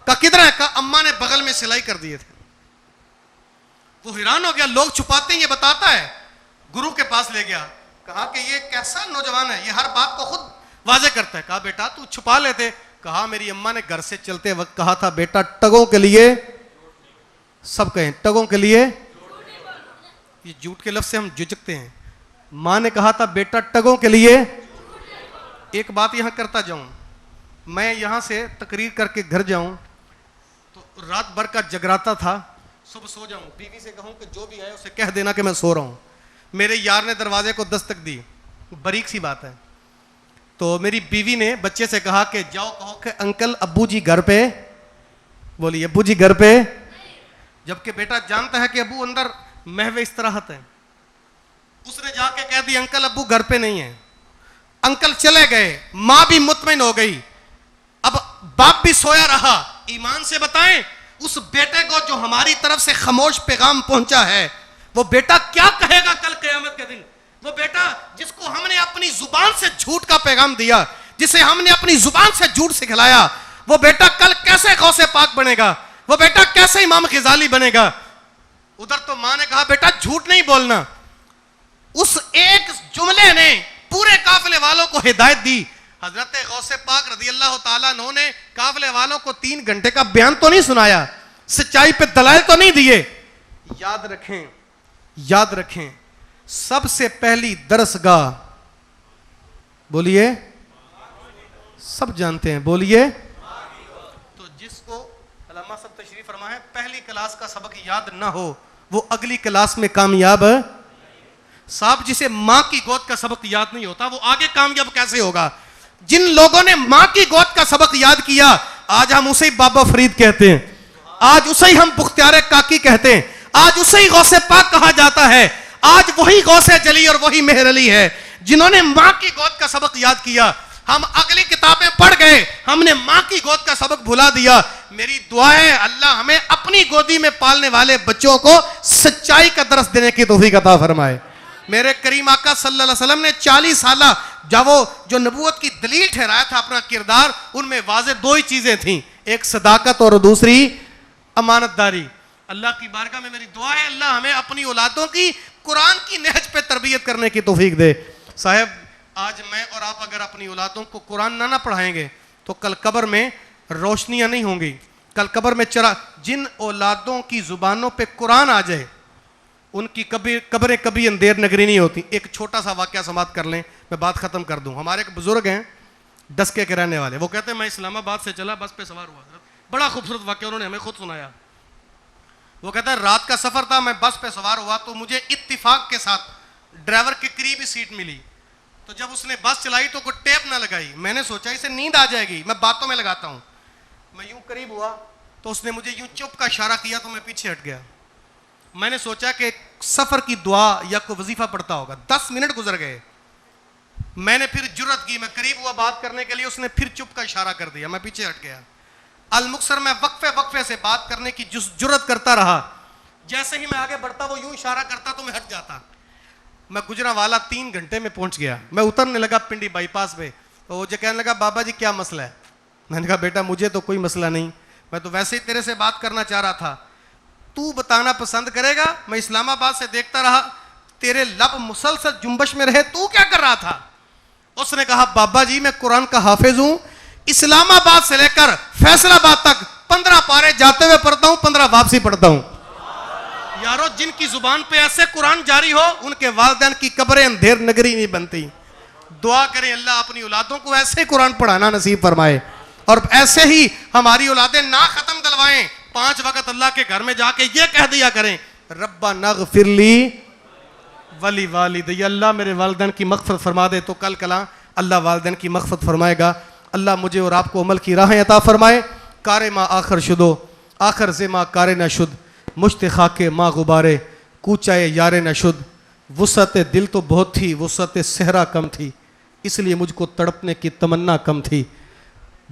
کہا کدھر ہے؟ کہا اماں نے بغل میں سلائی کر دیے تھے. وہ حیران ہو گیا, لوگ چھپاتے ہیں یہ بتاتا ہے. گرو کے پاس لے گیا, کہا کہ یہ کیسا نوجوان ہے, یہ ہر بات کو خود واضح کرتا ہے. کہا بیٹا تو چھپا لیتے. کہا میری اماں نے گھر سے چلتے وقت کہا تھا بیٹا ٹگوں کے لیے, سب کہیں ٹگوں کے لیے, یہ جھوٹ کے لفظ سے ہم جھجکتے ہیں. ماں نے کہا تھا بیٹا ٹگوں کے لیے. ایک بات یہاں کرتا جاؤں, میں یہاں سے تقریر کر کے گھر جاؤں تو رات بھر کا جگراتا تھا, صبح سو جاؤں, بیوی سے کہوں کہ جو بھی ہے اسے کہہ دینا کہ میں سو رہا ہوں. میرے یار نے دروازے کو دستک دی, باریک سی بات ہے, تو میری بیوی نے بچے سے کہا کہ جاؤ کہو کہ انکل ابو جی گھر پہ. بولی ابو جی گھر پہ, جبکہ بیٹا جانتا ہے کہ ابو اندر محو استراحت ہے. اس نے جا کے کہہ دی انکل ابو گھر پہ نہیں ہے. انکل چلے گئے, ماں بھی مطمئن ہو گئی, اب باپ بھی سویا رہا. ایمان سے بتائیں اس بیٹے کو جو ہماری طرف سے خاموش پیغام پہنچا ہے وہ بیٹا کیا کہے گا کل قیامت کے دن؟ وہ بیٹا جس کو ہم نے اپنی زبان سے جھوٹ کا پیغام دیا, جسے ہم نے اپنی زبان سے جھوٹ سکھلایا, وہ بیٹا کل کیسے غوث پاک بنے گا؟ وہ بیٹا کیسے امام غزالی بنے گا؟ ادھر تو ماں نے کہا بیٹا جھوٹ نہیں بولنا. اس ایک جملے نے پورے قافلے والوں کو ہدایت دی. حضرت غوث پاک رضی اللہ تعالیٰ عنہ نے قافلے والوں کو 3 گھنٹے کا بیان تو نہیں سنایا, سچائی پہ دلائل تو نہیں دیے. یاد رکھیں سب سے پہلی درسگاہ, بولیے, سب جانتے ہیں, بولیے, تو جس کو علامہ صاحب تشریف فرما ہے پہلی کلاس کا سبق یاد نہ ہو وہ اگلی کلاس میں کامیاب. صاحب جسے ماں کی گود کا سبق یاد نہیں ہوتا وہ آگے کامیاب کیسے ہوگا؟ جن لوگوں نے ماں کی گود کا سبق یاد کیا آج ہم اسے بابا فرید کہتے ہیں, آج اسے ہم بختیار کاکی کہتے ہیں, آج اسے ہی غوث پاک کہا جاتا ہے, آج وہی غوث جلی اور وہی مہر علی ہے جنہوں نے ماں کی گود کا سبق یاد کیا. ہم اگلی کتابیں پڑھ گئے, ہم نے ماں کی گود کا سبق بھلا دیا. میری دعا ہے اللہ ہمیں اپنی گودی میں پالنے والے بچوں کو سچائی کا درس دینے کی توفیق عطا فرمائے. میرے کریم آقا صلی اللہ علیہ وسلم نے 40 سالہ جو نبوت کی دلیل ٹھہرایا تھا اپنا کردار, ان میں واضح 2 ہی چیزیں تھیں, ایک صداقت اور دوسری امانت داری. اللہ کی بارگاہ میں میری دعا ہے اللہ ہمیں اپنی اولادوں کی قرآن کی نہج پہ تربیت کرنے کی توفیق دے. صاحب آج میں اور آپ اگر اپنی اولادوں کو قرآن نہ پڑھائیں گے تو کل قبر میں روشنیاں نہیں ہوں گی, کل قبر میں جن اولادوں کی زبانوں پہ قرآن آ جائے ان کی قبریں کبھی اندھیر نگری نہیں ہوتی. ایک چھوٹا سا واقعہ سماعت کر لیں, میں بات ختم کر دوں. ہمارے ایک بزرگ ہیں ڈسکے کے رہنے والے, وہ کہتے ہیں میں اسلام آباد سے چلا, بس پہ سوار ہوا, بڑا خوبصورت واقعہ انہوں نے ہمیں خود سنایا. وہ کہتا ہے رات کا سفر تھا, میں بس پہ سوار ہوا تو مجھے اتفاق کے ساتھ ڈرائیور کے قریب ہی سیٹ ملی. تو جب اس نے بس چلائی تو کوئی ٹیپ نہ لگائی, میں نے سوچا اسے نیند آ جائے گی, میں باتوں میں لگاتا ہوں. میں یوں قریب ہوا تو اس نے مجھے یوں چپ کا اشارہ کیا تو میں پیچھے ہٹ گیا. میں نے سوچا کہ سفر کی دعا یا کوئی وظیفہ پڑھتا ہوگا. 10 منٹ گزر گئے, میں نے پھر جرت کی, میں قریب ہوا بات کرنے کے لیے, اس نے پھر چپ کا اشارہ کر دیا, میں پیچھے ہٹ گیا. المکثر میں وقفے سے بات کرنے کی جرت کرتا رہا, جیسے ہی میں آگے بڑھتا وہ یوں اشارہ کرتا تو میں ہٹ جاتا. میں گجرانوالہ 3 گھنٹے میں پہنچ گیا. میں اترنے لگا پنڈی بائی پاس پہ, تو وہ جو کہنے لگا بابا جی کیا مسئلہ ہے؟ میں نے کہا بیٹا مجھے تو کوئی مسئلہ نہیں, میں تو ویسے ہی تیرے سے بات کرنا چاہ رہا تھا, تو بتانا پسند کرے گا. میں اسلام آباد سے دیکھتا رہا, تیرے لب مسلسل جنبش میں رہے, تو کیا کر رہا تھا؟ اس نے کہا بابا جی میں قرآن کا حافظ ہوں, اسلام آباد سے لے کر فیصل آباد تک 15 پارے جاتے ہوئے پڑھتا ہوں, 15 واپسی پڑھتا ہوں. یارو جن کی زبان پہ ایسے قرآن جاری ہو ان کے والدین کی قبریں اندھیر نگری نہیں بنتی. دعا کریں اللہ اپنی اولادوں کو ایسے قرآن پڑھانا نصیب فرمائے, اور ایسے ہی ہماری اولادیں نہ ختم دلوائیں. 5 وقت اللہ کے گھر میں جا کے یہ کہہ دیا کریں ربنا اغفر لی ولی والدی, اللہ میرے والدین کی مغفرت فرما دے. تو کل کلا اللہ والدین کی مغفرت فرمائے گا. اللہ مجھے اور آپ کو عمل کی راہیں عطا فرمائے. کار ما آخر شدو آخر سے ما کار نہ شد, مشت خاک ما غبارے کوچائے یار نہ شد. وسعت دل تو بہت تھی, وسعت صحرا کم تھی, اس لیے مجھ کو تڑپنے کی تمنا کم تھی.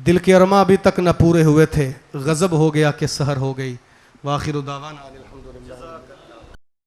دل کے ارماں ابھی تک نہ پورے ہوئے تھے, غضب ہو گیا کہ سحر ہو گئی. وآخر دعوانا الحمدللہ.